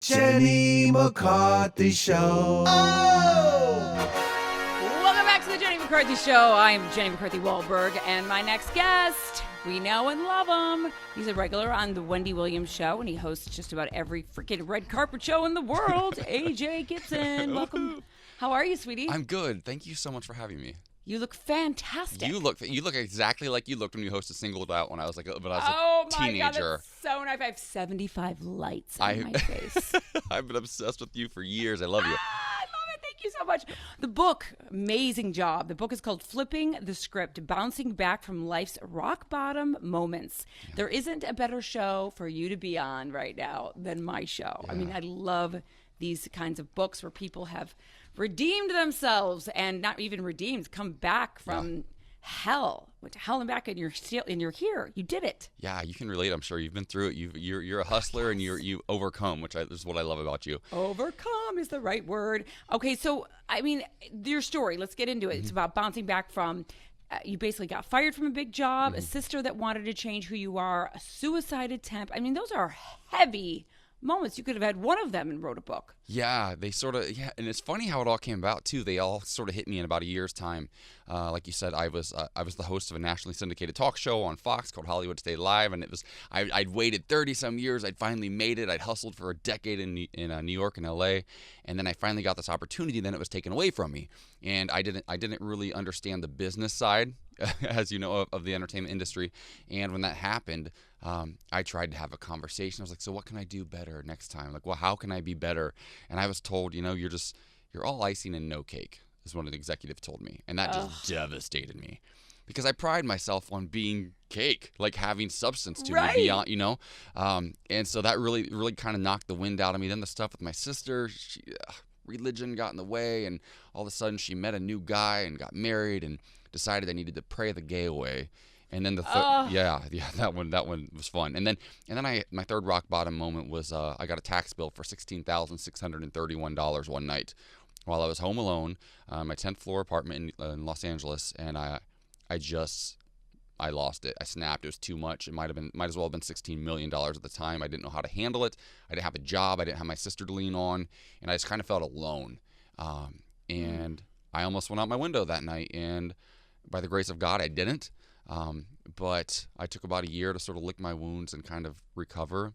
Jenny McCarthy Show. Welcome back to the Jenny McCarthy Show. I'm Jenny McCarthy Wahlberg, and my next guest, we know and love him. He's a regular on the Wendy Williams Show, and he hosts just about every freaking red carpet show in the world. AJ Gibson, welcome. How are you, sweetie? I'm good. Thank you so much for having me. You look fantastic. You look exactly like you looked when you hosted Singled Out when I was a teenager. Oh my God, that's so nice. I have 75 lights on my face. I've been obsessed with you for years. I love you. I love it. Thank you so much. The book, amazing job. The book is called Flipping the Script, Bouncing Back from Life's Rock Bottom Moments. Yeah. There isn't a better show for you to be on right now than my show. Yeah. I mean, I love these kinds of books where people have redeemed themselves, and not even redeemed, come back from hell. Went to hell and back, and you're here. You did it. Yeah, you can relate. I'm sure you've been through it. You're a hustler, and you overcome, which is what I love about you. Overcome is the right word. Okay, so I mean, your story. Let's get into it. It's about bouncing back from. You basically got fired from a big job, a sister that wanted to change who you are, a suicide attempt. I mean, those are heavy moments. You could have had one of them and wrote a book. Yeah, and it's funny how it all came about too. They all sort of hit me in about a year's time. Like you said, I was the host of a nationally syndicated talk show on Fox called Hollywood Stay Live, and it was I'd waited 30 some years. I'd finally made it. I'd hustled for a decade in New York and LA, and then I finally got this opportunity. Then it was taken away from me, and I didn't really understand the business side, as you know, of the entertainment industry. And when that happened, I tried to have a conversation. I was like, so what can I do better next time? Like, well, how can I be better? And I was told, you're all icing and no cake, is what an executive told me. And that just devastated me, because I pride myself on being cake, like having substance to me beyond, and so that really, really kind of knocked the wind out of me. Then the stuff with my sister, religion got in the way, and all of a sudden she met a new guy and got married and decided I needed to pray the gay away. And then that one was fun. And then my third rock bottom moment was I got a tax bill for $16,631 one night while I was home alone, my 10th floor apartment in Los Angeles, and I lost it. I snapped. It was too much. It might as well have been $16 million at the time. I didn't know how to handle it. I didn't have a job. I didn't have my sister to lean on, and I just kind of felt alone. And I almost went out my window that night, and by the grace of God, I didn't. But I took about a year to sort of lick my wounds and kind of recover.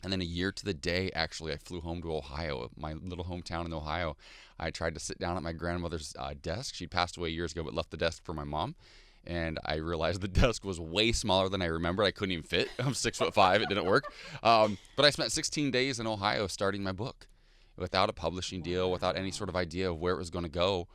And then a year to the day, actually, I flew home to Ohio, my little hometown in Ohio. I tried to sit down at my grandmother's desk. She'd passed away years ago, but left the desk for my mom. And I realized the desk was way smaller than I remembered. I couldn't even fit. I'm 6'5". It didn't work. But I spent 16 days in Ohio starting my book without a publishing deal, without any sort of idea of where it was going to go.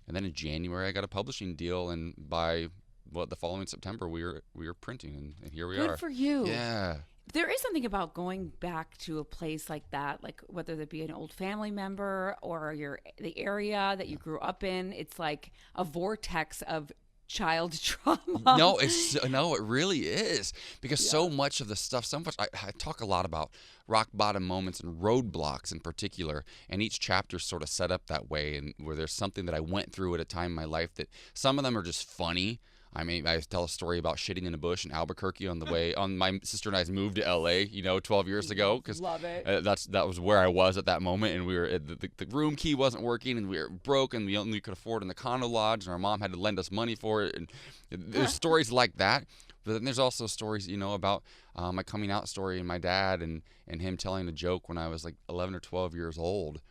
And then in January, I got a publishing deal, and by the following September, we were printing, and here we are. Good for you. Yeah. There is something about going back to a place like that, like whether that be an old family member or the area that you grew up in. It's like a vortex of child trauma. No, it really is, because so much of the stuff, I talk a lot about rock bottom moments and roadblocks in particular, and each chapter sort of set up that way, and where there's something that I went through at a time in my life that some of them are just funny. I mean, I tell a story about shitting in a bush in Albuquerque on the way on my sister and I's move to LA, 12 years ago, because that was where I was at that moment, and we were the room key wasn't working, and we were broke, and we only could afford in the condo lodge, and our mom had to lend us money for it, and there's stories like that. But then there's also stories, about my coming out story and my dad and him telling a joke when I was like 11 or 12 years old.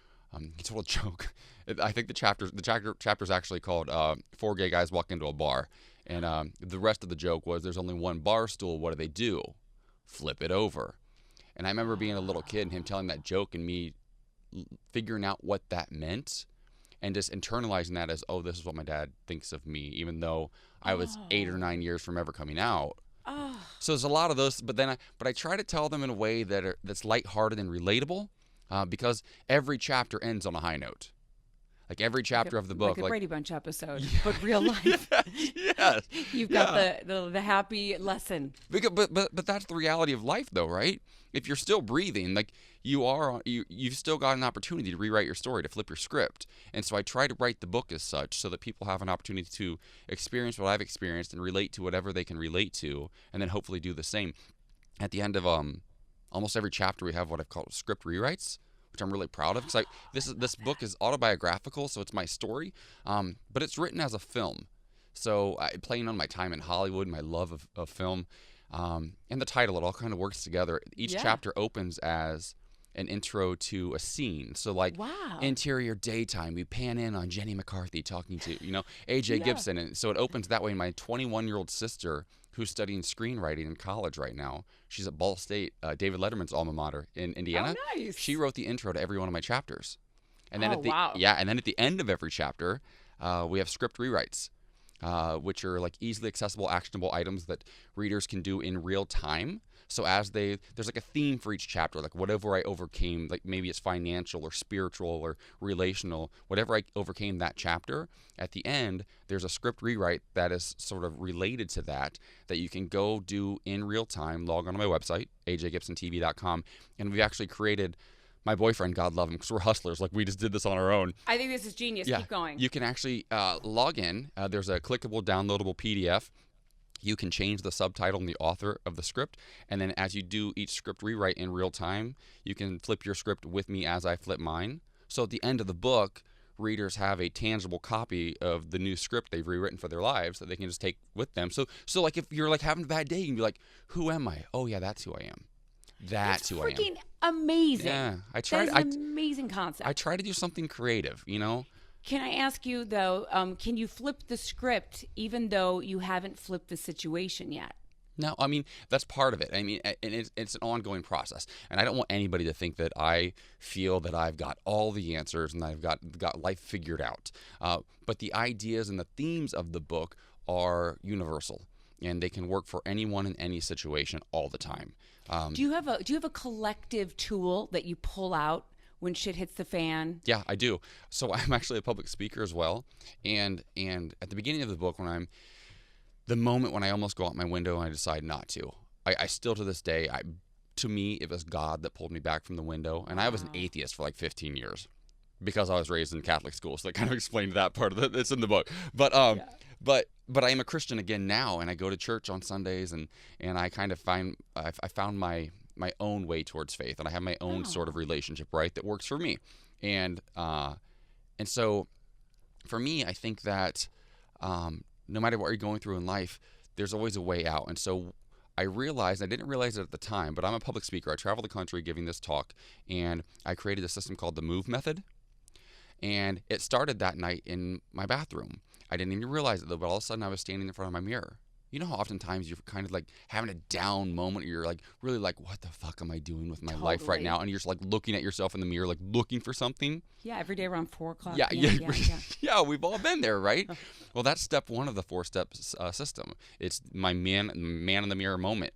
He told a joke. I think the chapter's actually called "Four Gay Guys Walk Into a Bar." And the rest of the joke was, there's only one bar stool. What do? Flip it over. And I remember being a little kid and him telling that joke and me figuring out what that meant and just internalizing that as, oh, this is what my dad thinks of me, even though I was 8 or 9 years from ever coming out. So there's a lot of those, but I try to tell them in a way that's lighthearted and relatable, because every chapter ends on a high note. Like every chapter of the book, like a Brady Bunch episode, but real life. Yes. You've got the happy lesson. But that's the reality of life, though, right? If you're still breathing, like you've still got an opportunity to rewrite your story, to flip your script. And so I try to write the book as such, so that people have an opportunity to experience what I've experienced and relate to whatever they can relate to, and then hopefully do the same. At the end of almost every chapter, we have what I've called script rewrites, which I'm really proud of. Because this book is autobiographical, so it's my story, but it's written as a film. So playing on my time in Hollywood, my love of film, and the title, it all kind of works together. Each chapter opens as an intro to a scene. So like interior daytime, we pan in on Jenny McCarthy talking to, AJ Gibson. And so it opens that way. My 21-year-old sister, who's studying screenwriting in college right now, she's at Ball State, David Letterman's alma mater in Indiana. Oh, nice. She wrote the intro to every one of my chapters. And then and then at the end of every chapter, we have script rewrites, which are like easily accessible, actionable items that readers can do in real time. So there's like a theme for each chapter, like whatever I overcame, like maybe it's financial or spiritual or relational, whatever I overcame that chapter, at the end, there's a script rewrite that is sort of related to that you can go do in real time, log on to my website, ajgibsontv.com, and we've actually created, my boyfriend, God love him, because we're hustlers, like we just did this on our own. I think this is genius. Keep going. You can actually log in. There's a clickable, downloadable PDF. You can change the subtitle and the author of the script, and then as you do each script rewrite in real time, you can flip your script with me as I flip mine. So at the end of the book, readers have a tangible copy of the new script they've rewritten for their lives that they can just take with them. So like if you're like having a bad day, you can be like, who am I? Oh yeah, that's who I am. That's who I am. Freaking amazing. Yeah, That's an amazing concept. I try to do something creative, Can I ask you, though, can you flip the script even though you haven't flipped the situation yet? No, I mean, that's part of it. I mean, and it's an ongoing process. And I don't want anybody to think that I feel that I've got all the answers and I've got life figured out. But the ideas and the themes of the book are universal, and they can work for anyone in any situation all the time. Do you have a collective tool that you pull out when shit hits the fan? Yeah, I do. So I'm actually a public speaker as well. And at the beginning of the book, the moment when I almost go out my window and I decide not to, I still to this day, to me, it was God that pulled me back from the window. And I was an atheist for like 15 years because I was raised in Catholic school. So that kind of explained that part of it. It's in the book. But I am a Christian again now, and I go to church on Sundays, and I kind of I found my own way towards faith, and I have my own sort of relationship, right, that works for me. And so for me, I think that no matter what you're going through in life, there's always a way out. And so I didn't realize it at the time, but I'm a public speaker. I travel the country giving this talk, and I created a system called the MOVE method. And it started that night in my bathroom. I didn't even realize it, though, but all of a sudden I was standing in front of my mirror. You know how oftentimes you're kind of like having a down moment, or you're like really like, what the fuck am I doing with my life right now? And you're just like looking at yourself in the mirror, like looking for something. Yeah, every day around 4 o'clock. Yeah, we've all been there, right? Well, that's step one of the 4-step system. It's my man in the mirror moment,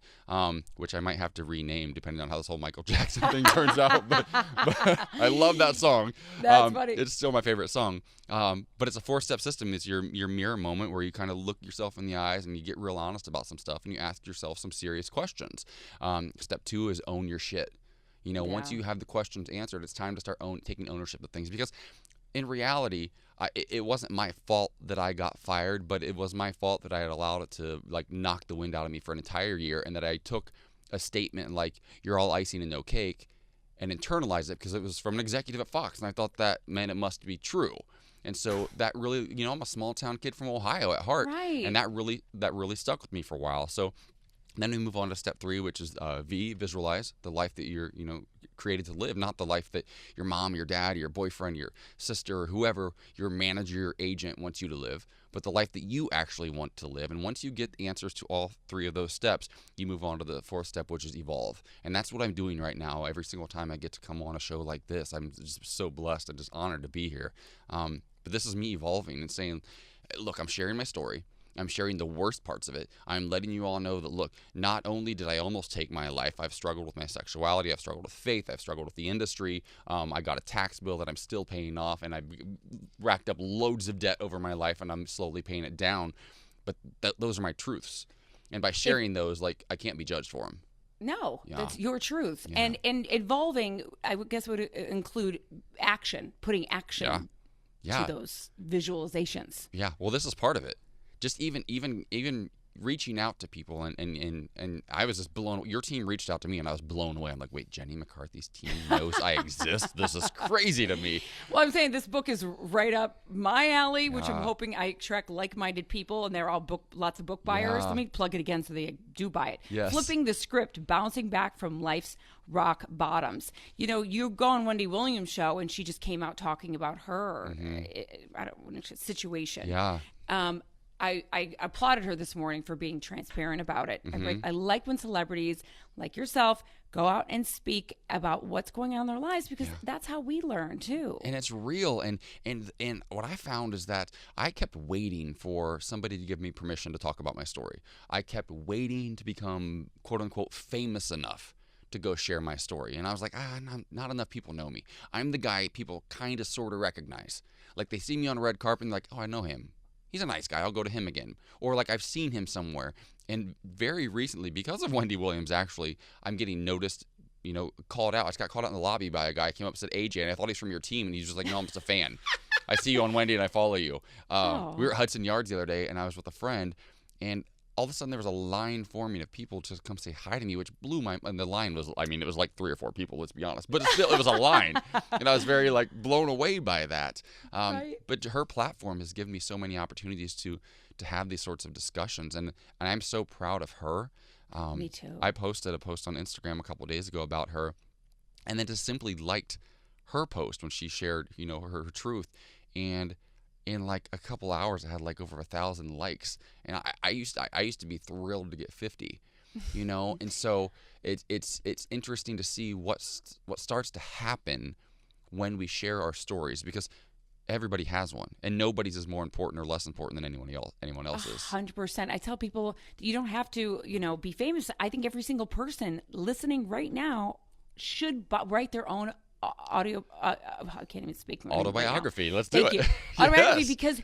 which I might have to rename depending on how this whole Michael Jackson thing turns out. But I love that song. That's funny. It's still my favorite song. But it's a 4-step system. It's your mirror moment where you kind of look yourself in the eyes and you get real honest about some stuff and you ask yourself some serious questions. Step 2 is own your shit. Once you have the questions answered, it's time to start taking ownership of things, because in reality, it wasn't my fault that I got fired, but it was my fault that I had allowed it to like knock the wind out of me for an entire year, and that I took a statement like, you're all icing and no cake, and internalized it because it was from an executive at Fox, and I thought that meant it must be true. And so that really, I'm a small town kid from Ohio at heart, right. And that really stuck with me for a while. So then we move on to step 3, which is visualize the life that you're, created to live, not the life that your mom, your dad, your boyfriend, your sister, or whoever, your manager, your agent wants you to live, but the life that you actually want to live. And once you get the answers to all 3 of those steps, you move on to the 4th step, which is evolve. And that's what I'm doing right now. Every single time I get to come on a show like this, I'm just so blessed and just honored to be here. But this is me evolving and saying, look, I'm sharing my story. I'm sharing the worst parts of it. I'm letting you all know that, look, not only did I almost take my life, I've struggled with my sexuality, I've struggled with faith, I've struggled with the industry. I got a tax bill that I'm still paying off, and I've racked up loads of debt over my life, and I'm slowly paying it down. But those are my truths. And by sharing those, like, I can't be judged for them. No, Yeah. That's your truth. Yeah. And evolving, I would guess, would include action, putting action to those visualizations. Yeah, well, this is part of it. Just even reaching out to people, and I was just blown. Your team reached out to me, and I was blown away. I'm like, wait, Jenny McCarthy's team knows I exist? This is crazy to me. Well, I'm saying this book is right up my alley, which I'm hoping I attract like-minded people, and they're all lots of book buyers. Let me plug it again so they do buy it. Yes. Flipping the Script, Bouncing Back from Life's Rock Bottoms. You know, you go on Wendy Williams' show, and she just came out talking about her situation. Yeah. I applauded her this morning for being transparent about it. I like when celebrities like yourself go out and speak about what's going on in their lives, because that's how we learn too. And it's real. And what I found is that I kept waiting for somebody to give me permission to talk about my story. I kept waiting to become, quote unquote, famous enough to go share my story. And I was like, not enough people know me. I'm the guy people kind of sort of recognize. Like they see me on a red carpet and like, oh, I know him. He's a nice guy. I'll go to him again. Or like I've seen him somewhere. And very recently, because of Wendy Williams, actually, I'm getting noticed, called out. I just got called out in the lobby by a guy. Came up and said, AJ, and I thought he's from your team. And he's just like, no, I'm just a fan. I see you on Wendy and I follow you. We were at Hudson Yards the other day, and I was with a friend. And all of a sudden there was a line forming of people to come say hi to me, which blew my, and the line was, it was like 3 or 4 people, let's be honest, but it was a line. And I was very blown away by that. Right. But her platform has given me so many opportunities to have these sorts of discussions. And I'm so proud of her. Me too. I posted a post on Instagram a couple of days ago about her, and then just simply liked her post when she shared, her truth. And in a couple hours, I had over 1,000 likes, and I used to be thrilled to get 50, and so it's interesting to see what starts to happen when we share our stories, because everybody has one, and nobody's is more important or less important than anyone else's. 100%. I tell people you don't have to, be famous. I think every single person listening right now should write their own I can't even speak. Autobiography. Right. Let's do Thank it. You. Autobiography, because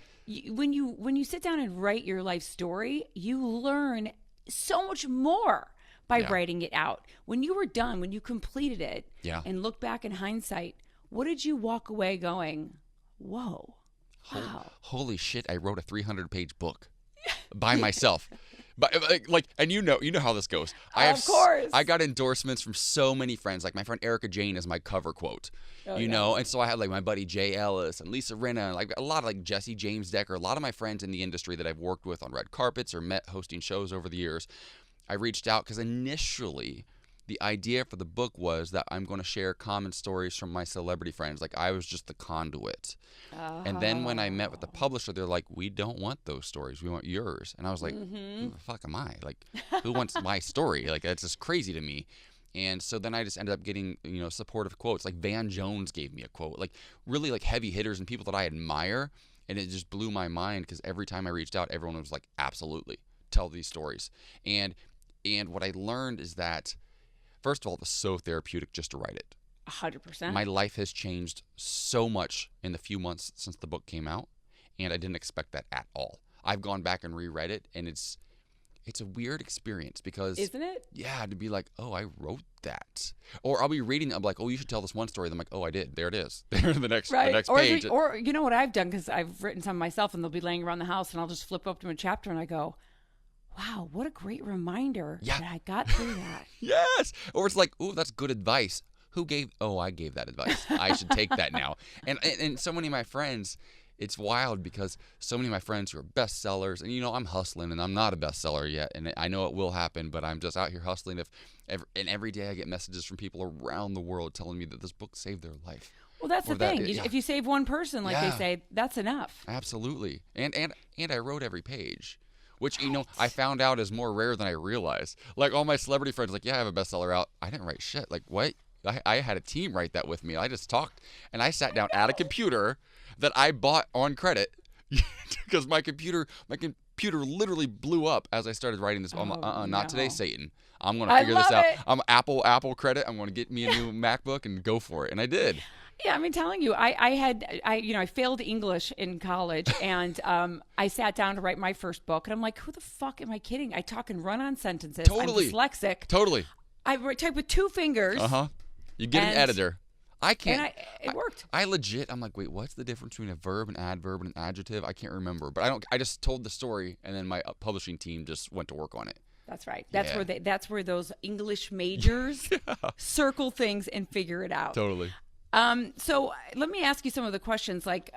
when you sit down and write your life story, you learn so much more by writing it out. When you were done, when you completed it, and look back in hindsight, what did you walk away going, whoa, wow. Holy shit, I wrote a 300-page book by myself. But and you know how this goes. Of course. I got endorsements from so many friends. Like my friend Erica Jane is my cover quote. And so I had my buddy Jay Ellis and Lisa Rinna, and a lot of Jesse James Decker, a lot of my friends in the industry that I've worked with on red carpets or met hosting shows over the years. I reached out because initially the idea for the book was that I'm going to share common stories from my celebrity friends. I was just the conduit. And then when I met with the publisher, they're like, we don't want those stories. We want yours. And I was like, who the fuck am I? Who wants my story? That's just crazy to me. And so then I just ended up getting, supportive quotes. Van Jones gave me a quote. Really heavy hitters and people that I admire. And it just blew my mind, because every time I reached out, everyone was like, absolutely, tell these stories. And what I learned is that, first of all, it was so therapeutic just to write it. 100%. My life has changed so much in the few months since the book came out, and I didn't expect that at all. I've gone back and reread it, and it's a weird experience, because... Isn't it? Yeah, to be like, oh, I wrote that. Or I'll be reading it, I'm like, oh, you should tell this one story. And I'm like, oh, I did. There it is. There's the next page. Or you know what I've done, because I've written some myself, and they'll be laying around the house, and I'll just flip up to a chapter, and I go... wow, what a great reminder that I got through that. Yes. Or it's like, ooh, that's good advice. Who gave? Oh, I gave that advice. I should take that now. And so many of my friends, it's wild, because so many of my friends who are bestsellers, and I'm hustling, and I'm not a bestseller yet, and I know it will happen, but I'm just out here hustling. And every day I get messages from people around the world telling me that this book saved their life. Well, that's the thing. If you save one person, they say, that's enough. Absolutely. And I wrote every page. Which, I found out is more rare than I realized. All my celebrity friends, I have a bestseller out. I didn't write shit. What? I had a team write that with me. I just talked, and I sat down at a computer that I bought on credit, because my computer literally blew up as I started writing this. I'm like, not today, Satan. I'm going to figure this out. I'm Apple credit. I'm going to get me a new MacBook and go for it. And I did. Yeah, I'm telling you, I failed English in college, and I sat down to write my first book, and I'm like, who the fuck am I kidding? I talk and run on sentences. Totally. I'm dyslexic. Totally. I type with 2 fingers. You get an editor. I can't. And it worked. I legit. I'm like, wait, what's the difference between a verb, an adverb, and an adjective? I can't remember. But I don't. I just told the story, and then my publishing team just went to work on it. That's right. That's Yeah. That's where those English majors circle things and figure it out. Totally. So let me ask you some of the questions, like,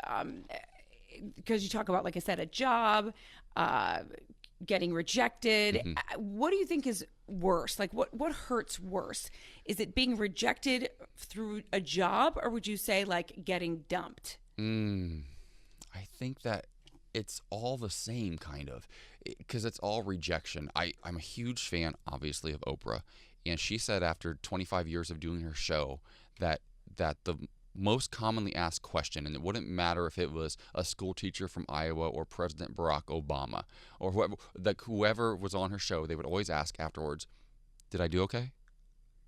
because you talk about, like I said, a job, getting rejected. Mm-hmm. What do you think is worse? Like, what hurts worse? Is it being rejected through a job, or would you say like getting dumped? I think that it's all the same, kind of, because it's all rejection. I'm a huge fan, obviously, of Oprah, and she said after 25 years of doing her show that the most commonly asked question, and it wouldn't matter if it was a school teacher from Iowa or President Barack Obama or whoever was on her show, they would always ask afterwards, "Did I do okay?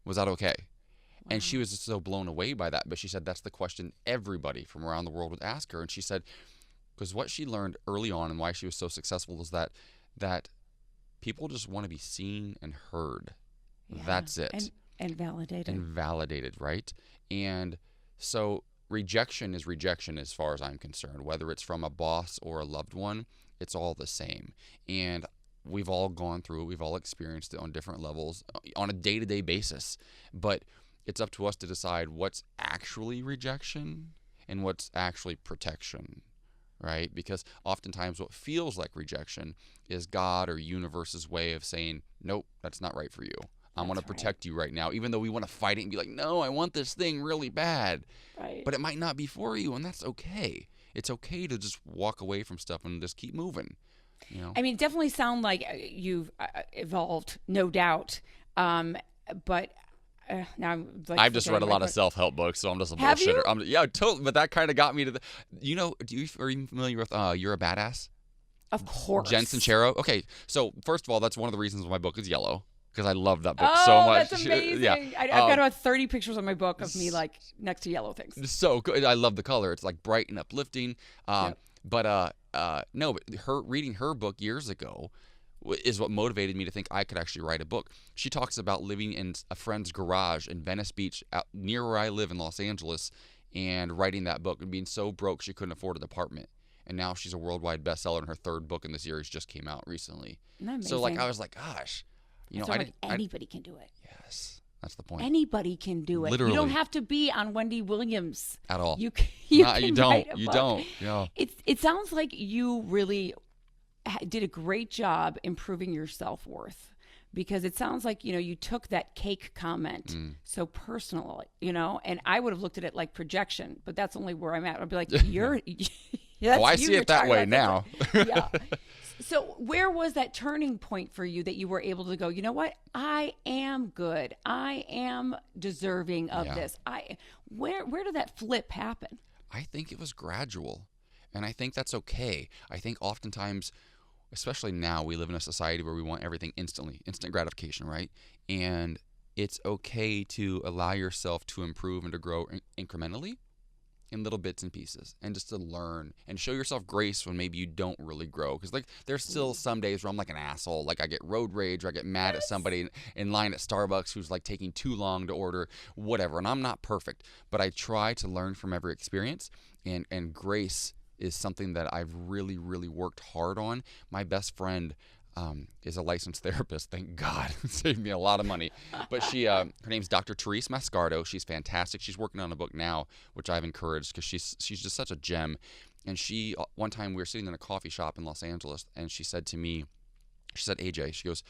Was that okay?" Wow. And she was just so blown away by that. But she said that's the question everybody from around the world would ask her. And she said, because what she learned early on and why she was so successful was that people just want to be seen and heard. Yeah. That's it. And validated. And validated, right? And so rejection is rejection as far as I'm concerned. Whether it's from a boss or a loved one, it's all the same. And we've all gone through it. We've all experienced it on different levels on a day-to-day basis. But it's up to us to decide what's actually rejection and what's actually protection, right? Because oftentimes what feels like rejection is God or universe's way of saying, nope, that's not right for you. I want to protect you right now, even though we want to fight it and be like, no, I want this thing really bad. Right. But it might not be for you, and that's okay. It's okay to just walk away from stuff and just keep moving. You know? I mean, it definitely sound like you've evolved, no doubt. But now I'm like, I've just read a lot of self-help books, so I'm just a Have bullshitter. you? Yeah, totally. But that kind of got me to the. Are you familiar with You're a Badass? Of course. Jen Sincero. Okay, so first of all, that's one of the reasons why my book is yellow. Because I love that book so much. That's amazing. Yeah. I've got about 30 pictures on my book of me like next to yellow things. So good. I love the color. It's like bright and uplifting. Yep. But reading her book years ago is what motivated me to think I could actually write a book. She talks about living in a friend's garage in Venice Beach, out near where I live in Los Angeles, and writing that book and being so broke she couldn't afford an apartment. And now she's a worldwide bestseller, and her third book in the series just came out recently. Isn't that amazing? So like I was like, gosh. Anybody can do it. Yes, that's the point. Anybody can do it. Literally. You don't have to be on Wendy Williams at all. You don't. You don't. Yeah. It sounds like you really did a great job improving your self-worth, because it sounds like you took that cake comment so personally, and I would have looked at it like projection, but that's only where I'm at. I'd be like, you're. I see it that way now. Yeah. So where was that turning point for you that you were able to go, you know what? I am good. I am deserving of this. Where did that flip happen? I think it was gradual. And I think that's okay. I think oftentimes, especially now, we live in a society where we want everything instantly, instant gratification, right? And it's okay to allow yourself to improve and to grow incrementally in little bits and pieces, and just to learn and show yourself grace when maybe you don't really grow. Because like there's still some days where I'm like an asshole, like I get road rage or I get mad at somebody in line at Starbucks who's like taking too long to order whatever, and I'm not perfect, but I try to learn from every experience, and grace is something that I've really, really worked hard on. My best friend is a licensed therapist. Thank God. Saved me a lot of money. But she, her name's Dr. Therese Mascardo. She's fantastic. She's working on a book now, which I've encouraged because she's just such a gem. And she, one time we were sitting in a coffee shop in Los Angeles, and she said to me, she said, AJ, she goes,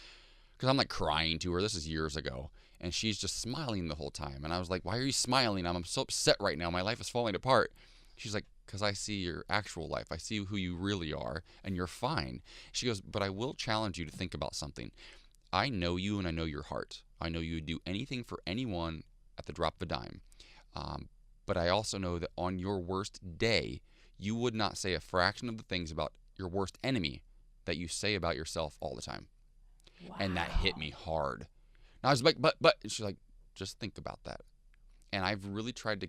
because I'm like crying to her. This is years ago. And she's just smiling the whole time. And I was like, why are you smiling? I'm so upset right now. My life is falling apart. She's like, because I see your actual life. I see who you really are, and you're fine. She goes, but I will challenge you to think about something. I know you, and I know your heart. I know you would do anything for anyone at the drop of a dime. But I also know that on your worst day, you would not say a fraction of the things about your worst enemy that you say about yourself all the time. Wow. And that hit me hard. And I was like, but she's like, just think about that. And I've really tried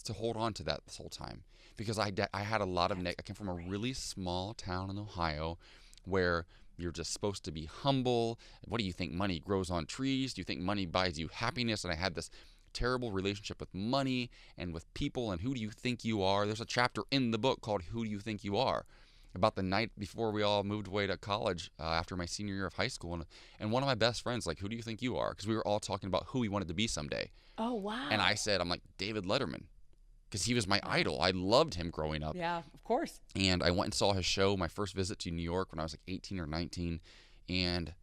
to hold on to that this whole time, because I had a lot of I came from a really small town in Ohio where you're just supposed to be humble. What do you think, money grows on trees? Do you think money buys you happiness? And I had this terrible relationship with money and with people and who do you think you are. There's a chapter in the book called Who Do You Think You Are? About the night before we all moved away to college after my senior year of high school. And one of my best friends, like, who do you think you are? Because we were all talking about who we wanted to be someday. Oh, wow. And I said, I'm like, David Letterman. Because he was my idol. I loved him growing up. Yeah, of course. And I went and saw his show, my first visit to New York when I was like 18 or 19. And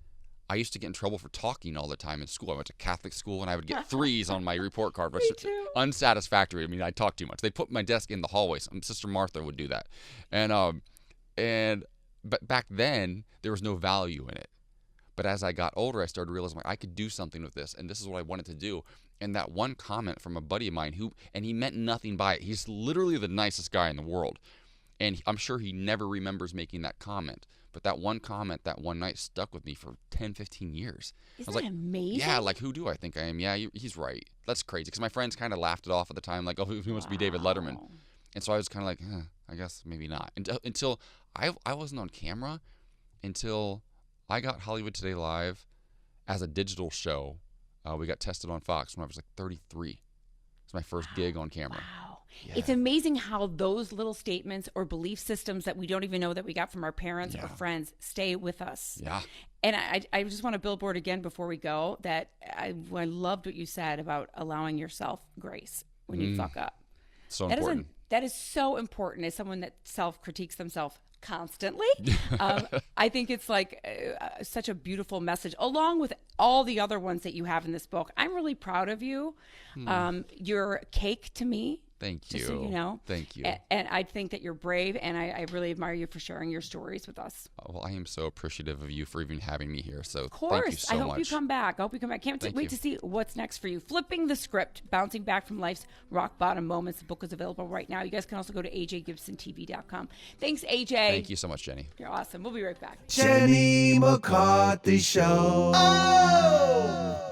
I used to get in trouble for talking all the time in school. I went to Catholic school, and I would get 3s on my report card, which is unsatisfactory. I mean, I talked too much. They put my desk in the hallway. Sister Martha would do that. But back then, there was no value in it. But as I got older, I started realizing like, I could do something with this, and this is what I wanted to do. And that one comment from a buddy of mine and he meant nothing by it. He's literally the nicest guy in the world. And I'm sure he never remembers making that comment. But that one comment that one night stuck with me for 10, 15 years. Isn't I was like, that amazing? yeah, like, who do I think I am? Yeah, he's right. That's crazy. Because my friends kind of laughed it off at the time, like, oh, he must be David Letterman. And so I was kind of like, I guess maybe not. Until I wasn't on camera until I got Hollywood Today Live as a digital show. We got tested on Fox when I was like 33. It's my first gig on camera. Wow. Yeah. It's amazing how those little statements or belief systems that we don't even know that we got from our parents or friends stay with us. Yeah. And I just want to billboard again before we go that I loved what you said about allowing yourself grace when you fuck up. So important. That is so important as someone that self-critiques themselves constantly. I think it's like such a beautiful message, along with all the other ones that you have in this book. I'm really proud of you. You're cake to me. Thank you. Just so you know. Thank you. And I think that you're brave, and I really admire you for sharing your stories with us. Well, I am so appreciative of you for even having me here. So Of course. thank you so much. I hope you come back. Can't Thank wait you. to see what's next for you. Flipping the Script, Bouncing Back from Life's Rock Bottom Moments. The book is available right now. You guys can also go to ajgibsontv.com. Thanks, AJ. Thank you so much, Jenny. You're awesome. We'll be right back. Jenny McCarthy Show. Oh!